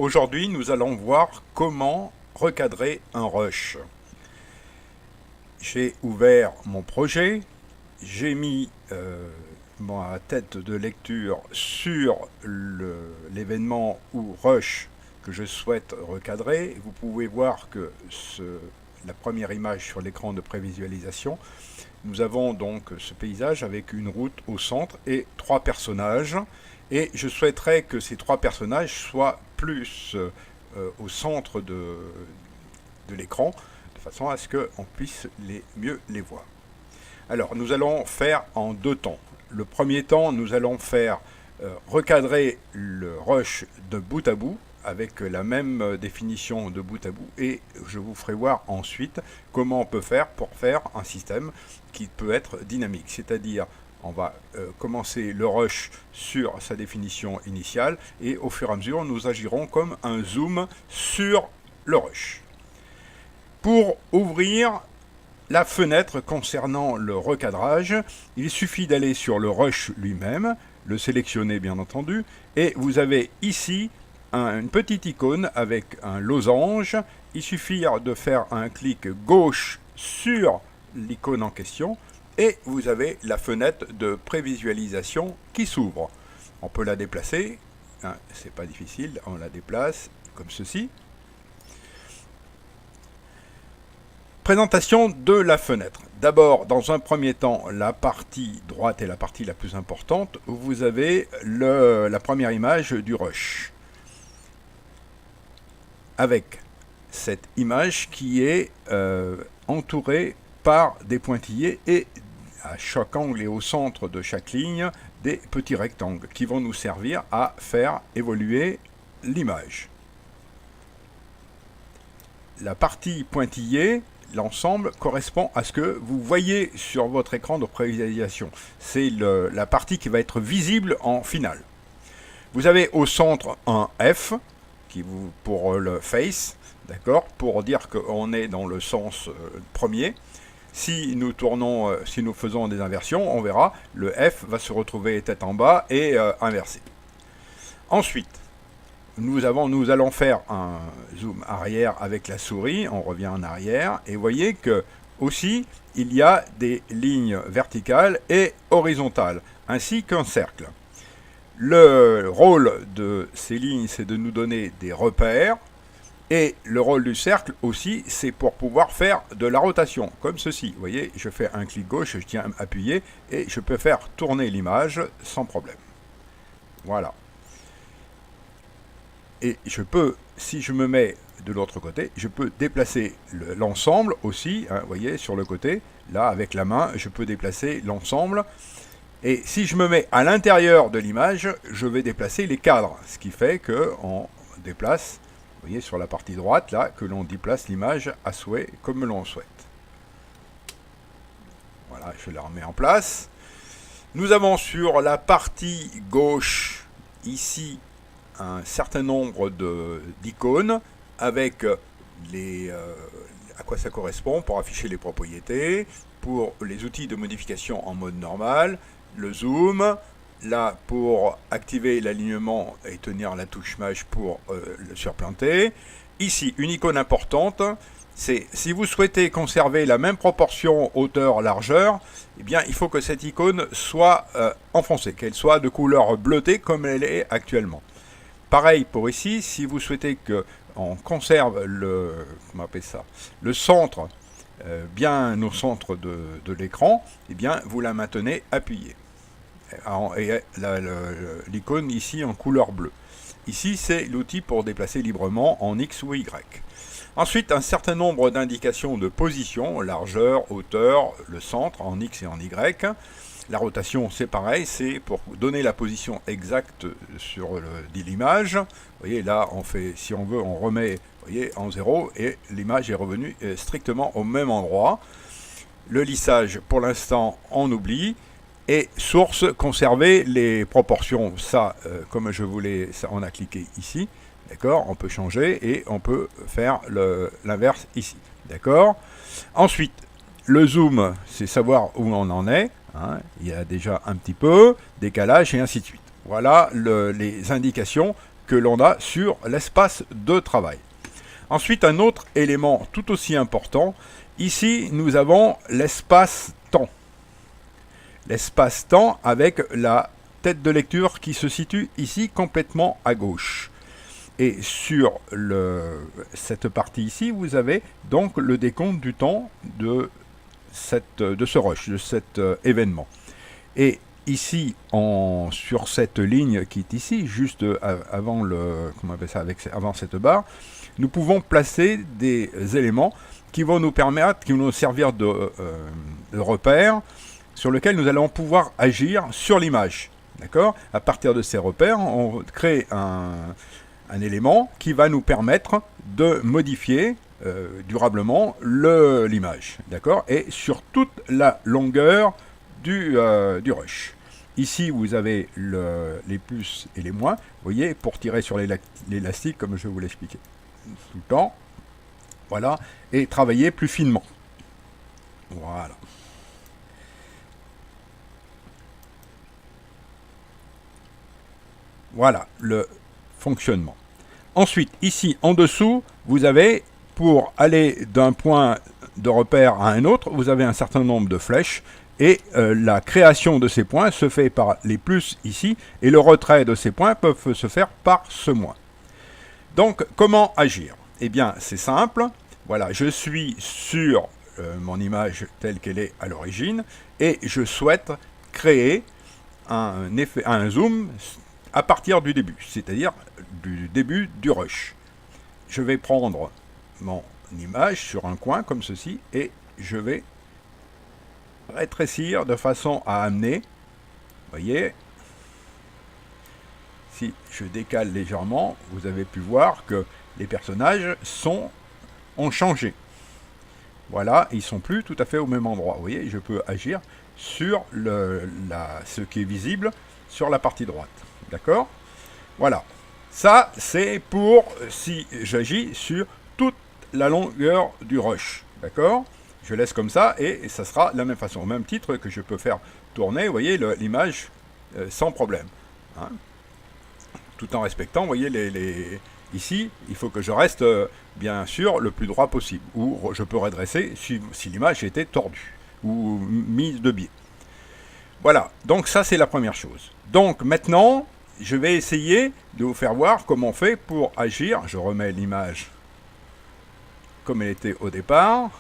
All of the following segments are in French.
Aujourd'hui, nous allons voir comment recadrer un rush. J'ai ouvert mon projet, j'ai mis ma tête de lecture sur l'événement ou rush que je souhaite recadrer. Vous pouvez voir que la première image sur l'écran de prévisualisation, nous avons donc ce paysage avec une route au centre et 3 personnages. Et je souhaiterais que ces 3 personnages soient plus au centre de l'écran, de façon à ce qu'on puisse mieux les voir. Alors, nous allons faire en 2 temps. Le premier temps, nous allons faire recadrer le rush de bout à bout, avec la même définition de bout à bout, et je vous ferai voir ensuite comment on peut faire pour faire un système qui peut être dynamique, c'est-à-dire on va commencer le rush sur sa définition initiale et au fur et à mesure nous agirons comme un zoom sur le rush. Pour ouvrir la fenêtre concernant le recadrage, il suffit d'aller sur le rush lui-même, le sélectionner bien entendu, et vous avez ici une petite icône avec un losange. Il suffit de faire un clic gauche sur l'icône en question et vous avez la fenêtre de prévisualisation qui s'ouvre. On peut la déplacer, hein, c'est pas difficile, on la déplace comme ceci. Présentation de la fenêtre. D'abord, dans un premier temps, la partie droite est la partie la plus importante, où vous avez la première image du rush. Avec cette image qui est entourée par des pointillés et à chaque angle et au centre de chaque ligne, des petits rectangles qui vont nous servir à faire évoluer l'image. La partie pointillée, l'ensemble, correspond à ce que vous voyez sur votre écran de prévisualisation. C'est la partie qui va être visible en finale. Vous avez au centre un F, pour le face, d'accord, pour dire qu'on est dans le sens premier. Si nous tournons, si nous faisons des inversions, on verra, le F va se retrouver tête en bas et inversé. Ensuite, nous allons faire un zoom arrière avec la souris, on revient en arrière, et vous voyez que aussi, il y a des lignes verticales et horizontales, ainsi qu'un cercle. Le rôle de ces lignes, c'est de nous donner des repères, et le rôle du cercle aussi, c'est pour pouvoir faire de la rotation, comme ceci. Vous voyez, je fais un clic gauche, je tiens appuyé, et je peux faire tourner l'image sans problème. Voilà. Et je peux, si je me mets de l'autre côté, je peux déplacer l'ensemble aussi, hein, vous voyez, sur le côté, là, avec la main, je peux déplacer l'ensemble. Et si je me mets à l'intérieur de l'image, je vais déplacer les cadres, ce qui fait qu'on déplace, vous voyez sur la partie droite, là, que l'on déplace l'image à souhait, comme l'on souhaite. Voilà, je la remets en place. Nous avons sur la partie gauche, ici, un certain nombre d'icônes, avec à quoi ça correspond, pour afficher les propriétés, pour les outils de modification en mode normal, le zoom, là pour activer l'alignement et tenir la touche maj pour le surplanter. Ici, une icône importante, c'est si vous souhaitez conserver la même proportion hauteur-largeur, eh bien il faut que cette icône soit enfoncée, qu'elle soit de couleur bleutée comme elle est actuellement. Pareil pour ici, si vous souhaitez qu'on conserve le centre bien au centre de l'écran, eh bien vous la maintenez appuyée. Et l'icône ici en couleur bleue. Ici, c'est l'outil pour déplacer librement en X ou Y. Ensuite, un certain nombre d'indications de position, largeur, hauteur, le centre en X et en Y. La rotation, c'est pareil, c'est pour donner la position exacte sur l'image. Vous voyez, là, on fait, si on veut, on remet, vous voyez, en 0 et l'image est revenue strictement au même endroit. Le lissage, pour l'instant, on oublie. Et source, conserver les proportions. Ça, comme je voulais, ça, on a cliqué ici. D'accord, on peut changer et on peut faire l'inverse ici. D'accord. Ensuite, le zoom, c'est savoir où on en est. Hein. Il y a déjà un petit peu, décalage et ainsi de suite. Voilà les indications que l'on a sur l'espace de travail. Ensuite, un autre élément tout aussi important, ici nous avons l'espace-temps. L'espace-temps avec la tête de lecture qui se situe ici complètement à gauche. Et sur cette partie ici, vous avez donc le décompte du temps de ce rush, de cet événement. Et ici, sur cette ligne qui est ici, juste avant avant cette barre, nous pouvons placer des éléments qui vont nous permettre, qui vont nous servir de repères sur lesquels nous allons pouvoir agir sur l'image. D'accord ? À partir de ces repères, on crée un élément qui va nous permettre de modifier durablement l'image. D'accord ? Et sur toute la longueur du rush. Ici, vous avez les plus et les moins. Vous voyez, pour tirer sur l'élastique, comme je vous l'expliquais tout le temps. Voilà. Et travailler plus finement. Voilà. Voilà le fonctionnement. Ensuite, ici, en dessous, vous avez, pour aller d'un point de repère à un autre, vous avez un certain nombre de flèches. Et la création de ces points se fait par les plus ici, et le retrait de ces points peuvent se faire par ce moins. Donc, comment agir ? Eh bien, c'est simple. Voilà, je suis sur mon image telle qu'elle est à l'origine, et je souhaite créer un zoom à partir du début, c'est-à-dire du début du rush. Je vais prendre mon image sur un coin comme ceci, et je vais rétrécir de façon à amener, voyez, si je décale légèrement, vous avez pu voir que les personnages ont changé. Voilà, ils sont plus tout à fait au même endroit. Vous voyez, je peux agir sur ce qui est visible sur la partie droite. D'accord ? Voilà. Ça, c'est pour si j'agis sur toute la longueur du rush. D'accord ? Je laisse comme ça et ça sera de la même façon. Au même titre que je peux faire tourner, vous voyez, l'image sans problème. Hein, tout en respectant, vous voyez, ici, il faut que je reste, bien sûr, le plus droit possible. Ou je peux redresser si l'image était tordue ou mise de biais. Voilà, donc ça, c'est la première chose. Donc maintenant, je vais essayer de vous faire voir comment on fait pour agir. Je remets l'image comme elle était au départ.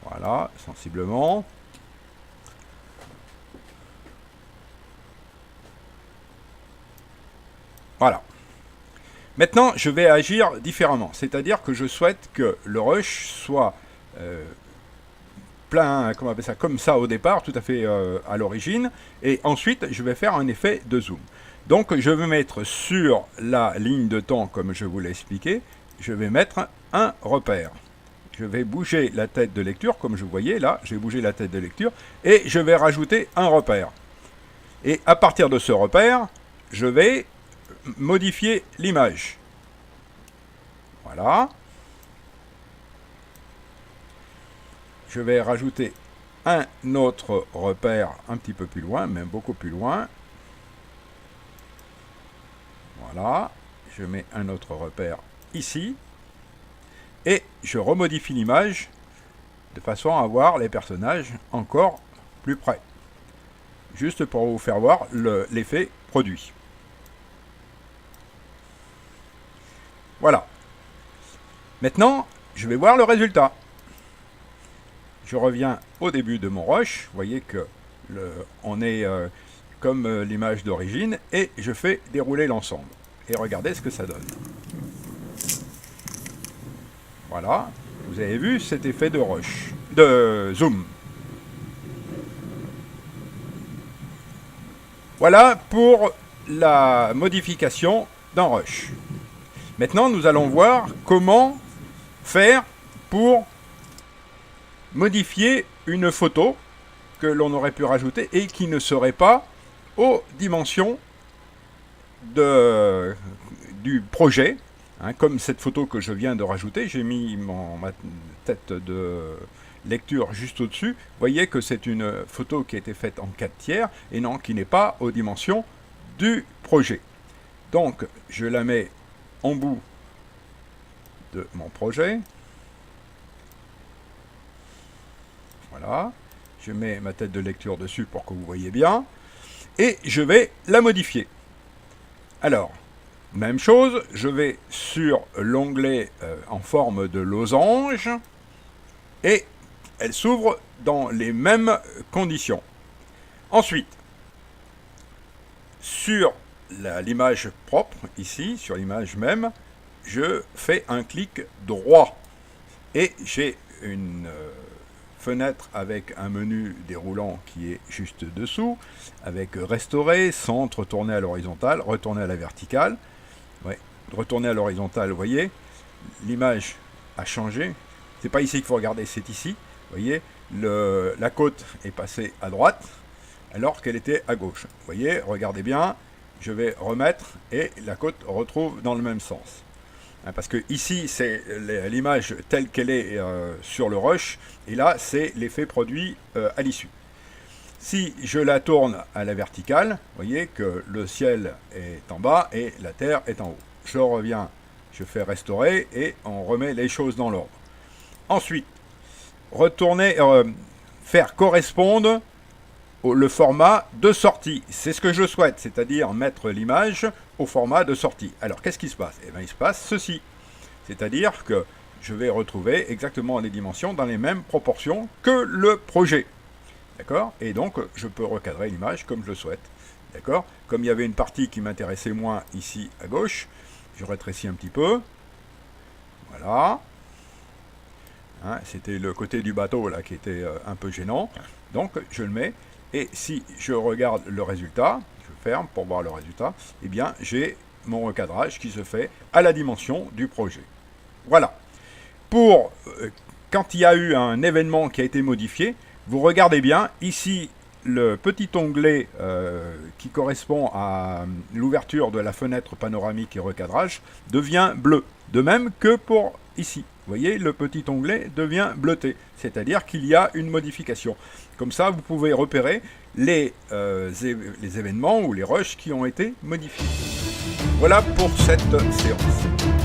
Voilà, sensiblement. Voilà. Maintenant, je vais agir différemment. C'est-à-dire que je souhaite que le rush soit plein, comment on appelle ça, comme ça au départ, tout à fait à l'origine. Et ensuite, je vais faire un effet de zoom. Donc, je vais mettre sur la ligne de temps, comme je vous l'ai expliqué, je vais mettre un repère. Je vais bouger la tête de lecture, comme je voyais là, j'ai bougé la tête de lecture, et je vais rajouter un repère. Et à partir de ce repère, je vais modifier l'image. Voilà. Je vais rajouter un autre repère un petit peu plus loin, même beaucoup plus loin. Voilà. Je mets un autre repère ici. Et je remodifie l'image de façon à voir les personnages encore plus près. Juste pour vous faire voir l'effet produit. Voilà. Maintenant, je vais voir le résultat. Je reviens au début de mon rush. Vous voyez que on est comme l'image d'origine. Et je fais dérouler l'ensemble. Et regardez ce que ça donne. Voilà, vous avez vu cet effet de rush, de zoom. Voilà pour la modification d'un rush. Maintenant, nous allons voir comment faire pour modifier une photo que l'on aurait pu rajouter et qui ne serait pas aux dimensions du projet. Hein, comme cette photo que je viens de rajouter, j'ai mis ma tête de lecture juste au-dessus, vous voyez que c'est une photo qui a été faite en 4/3 et non, qui n'est pas aux dimensions du projet. Donc, je la mets en bout de mon projet. Voilà. Je mets ma tête de lecture dessus pour que vous voyez bien. Et je vais la modifier. Alors, même chose, je vais sur l'onglet en forme de losange et elle s'ouvre dans les mêmes conditions. Ensuite, sur l'image propre, ici, sur l'image même, je fais un clic droit et j'ai une fenêtre avec un menu déroulant qui est juste dessous, avec restaurer, centre, tourner à l'horizontale, retourner à la verticale. Ouais, retourner à l'horizontale, vous voyez, l'image a changé. C'est pas ici qu'il faut regarder, c'est ici. Vous voyez, la côte est passée à droite alors qu'elle était à gauche. Vous voyez, regardez bien, je vais remettre et la côte retrouve dans le même sens. Parce que ici, c'est l'image telle qu'elle est sur le rush, et là, c'est l'effet produit à l'issue. Si je la tourne à la verticale, vous voyez que le ciel est en bas et la terre est en haut. Je reviens, je fais restaurer et on remet les choses dans l'ordre. Ensuite, retourner, faire correspondre le format de sortie. C'est ce que je souhaite, c'est-à-dire mettre l'image au format de sortie. Alors, qu'est-ce qui se passe? Eh bien, il se passe ceci. C'est-à-dire que je vais retrouver exactement les dimensions dans les mêmes proportions que le projet. D'accord? Et donc, je peux recadrer l'image comme je le souhaite. D'accord? Comme il y avait une partie qui m'intéressait moins ici à gauche, je rétrécis un petit peu. Voilà. Hein, c'était le côté du bateau là qui était un peu gênant. Donc, je le mets. Et si je regarde le résultat, je ferme pour voir le résultat, eh bien, j'ai mon recadrage qui se fait à la dimension du projet. Voilà. Pour quand il y a eu un événement qui a été modifié, vous regardez bien, ici, le petit onglet qui correspond à l'ouverture de la fenêtre panoramique et recadrage devient bleu. De même que pour ici. Vous voyez, le petit onglet devient bleuté, c'est-à-dire qu'il y a une modification. Comme ça, vous pouvez repérer les événements ou les rushs qui ont été modifiés. Voilà pour cette séance.